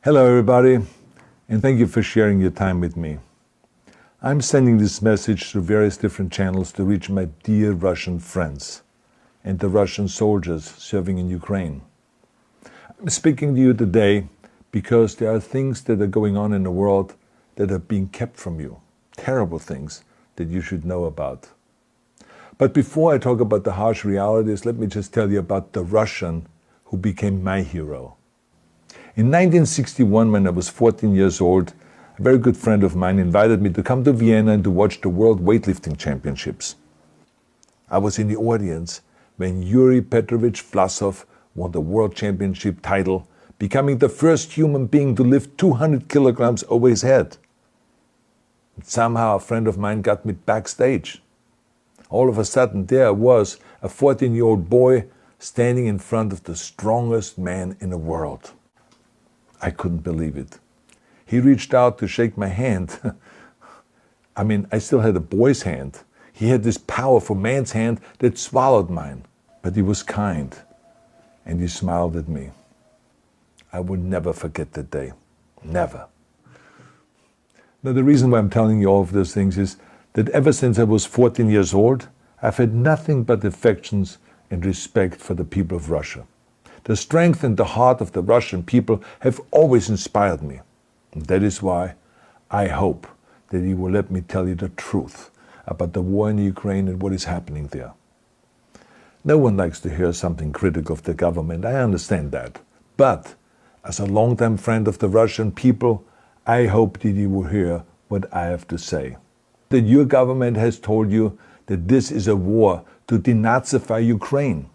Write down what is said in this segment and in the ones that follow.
Hello everybody, and thank you for sharing your time with me. I'm sending this message through various different channels to reach my dear Russian friends and the Russian soldiers serving in Ukraine. I'm speaking to you today because there are things that are going on in the world that are being kept from you, terrible things that you should know about. But before I talk about the harsh realities, let me just tell you about the Russian who became my hero. In 1961, when I was 14 years old, a very good friend of mine invited me to come to Vienna and to watch the World Weightlifting Championships. I was in the audience when Yuri Petrovich Vlasov won the World Championship title, becoming the first human being to lift 200 kilograms over his head. And somehow a friend of mine got me backstage. All of a sudden there was a 14-year-old boy standing in front of the strongest man in the world. I couldn't believe it. He reached out to shake my hand. I still had a boy's hand. He had this powerful man's hand that swallowed mine. But he was kind, and he smiled at me. I will never forget that day. Never. Now, the reason why I'm telling you all of those things is that ever since I was 14 years old, I've had nothing but affections and respect for the people of Russia. The strength and the heart of the Russian people have always inspired me. And that is why I hope that you will let me tell you the truth about the war in Ukraine and what is happening there. No one likes to hear something critical of the government, I understand that. But as a longtime friend of the Russian people, I hope that you will hear what I have to say. That your government has told you that this is a war to denazify Ukraine.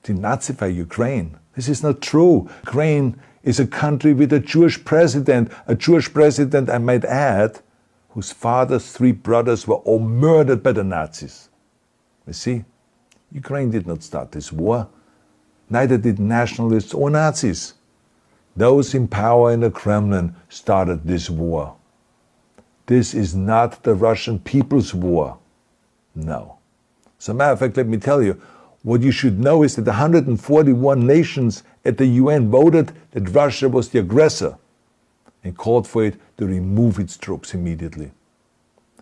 Denazify Ukraine. This is not true. Ukraine is a country with a Jewish president, I might add, whose father's 3 brothers were all murdered by the Nazis. You see, Ukraine did not start this war. Neither did nationalists or Nazis. Those in power in the Kremlin started this war. This is not the Russian people's war. No. As a matter of fact, let me tell you, what you should know is that 141 nations at the UN voted that Russia was the aggressor and called for it to remove its troops immediately.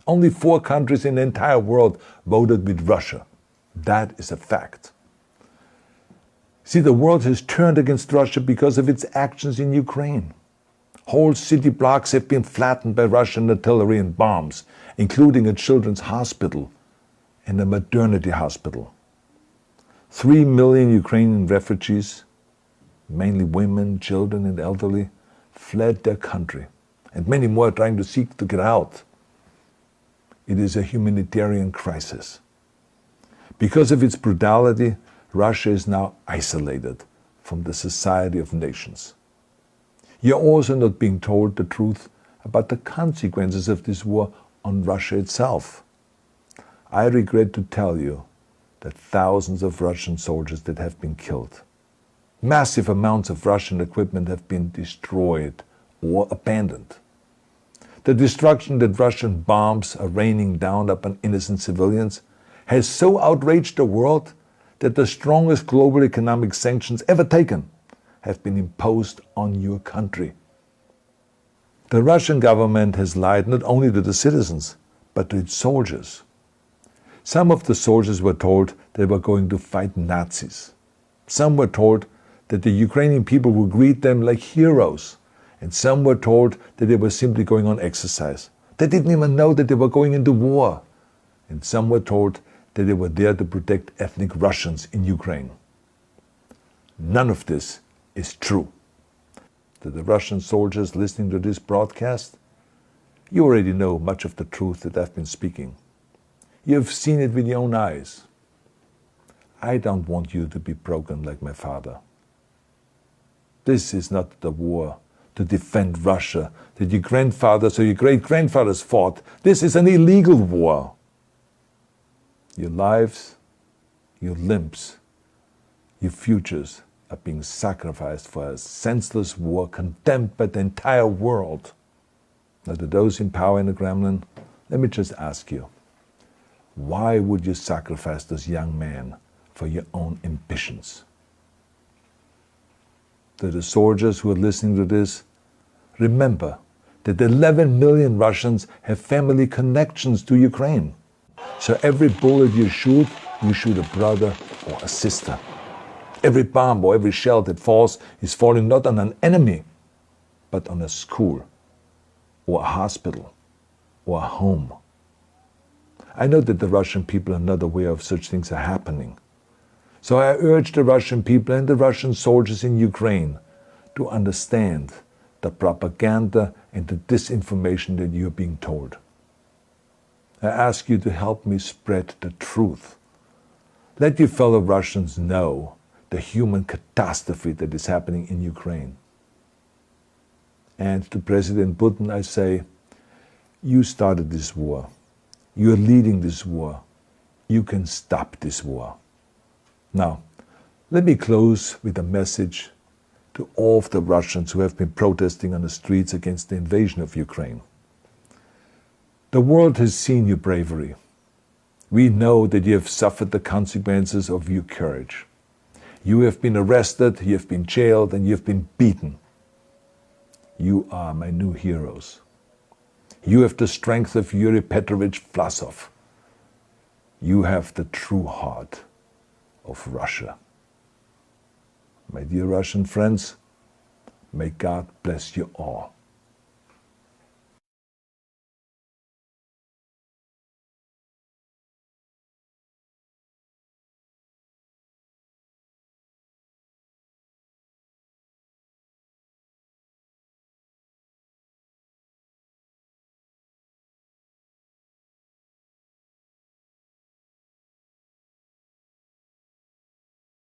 Only 4 countries in the entire world voted with Russia. That is a fact. See, the world has turned against Russia because of its actions in Ukraine. Whole city blocks have been flattened by Russian artillery and bombs, including a children's hospital and a maternity hospital. 3 million Ukrainian refugees, mainly women, children and elderly, fled their country, and many more are trying to seek to get out. It is a humanitarian crisis. Because of its brutality, Russia is now isolated from the society of nations. You're also not being told the truth about the consequences of this war on Russia itself. I regret to tell you that thousands of Russian soldiers that have been killed. Massive amounts of Russian equipment have been destroyed or abandoned. The destruction that Russian bombs are raining down upon innocent civilians has so outraged the world that the strongest global economic sanctions ever taken have been imposed on your country. The Russian government has lied not only to the citizens, but to its soldiers. Some of the soldiers were told they were going to fight Nazis. Some were told that the Ukrainian people would greet them like heroes. And some were told that they were simply going on exercise. They didn't even know that they were going into war. And some were told that they were there to protect ethnic Russians in Ukraine. None of this is true. To the Russian soldiers listening to this broadcast, you already know much of the truth that I've been speaking. You've seen it with your own eyes. I don't want you to be broken like my father. This is not the war to defend Russia that your grandfathers or your great-grandfathers fought. This is an illegal war. Your lives, your limbs, your futures are being sacrificed for a senseless war condemned by the entire world. Now, to those in power in the Kremlin, let me just ask you, why would you sacrifice those young men for your own ambitions? To the soldiers who are listening to this, remember that 11 million Russians have family connections to Ukraine. So every bullet you shoot a brother or a sister. Every bomb or every shell that falls is falling not on an enemy, but on a school, or a hospital, or a home. I know that the Russian people are not aware of such things are happening. So I urge the Russian people and the Russian soldiers in Ukraine to understand the propaganda and the disinformation that you are being told. I ask you to help me spread the truth. Let your fellow Russians know the human catastrophe that is happening in Ukraine. And to President Putin I say, you started this war. You are leading this war. You can stop this war. Now, let me close with a message to all of the Russians who have been protesting on the streets against the invasion of Ukraine. The world has seen your bravery. We know that you have suffered the consequences of your courage. You have been arrested, you have been jailed, and you have been beaten. You are my new heroes. You have the strength of Yuri Petrovich Vlasov. You have the true heart of Russia. My dear Russian friends, may God bless you all.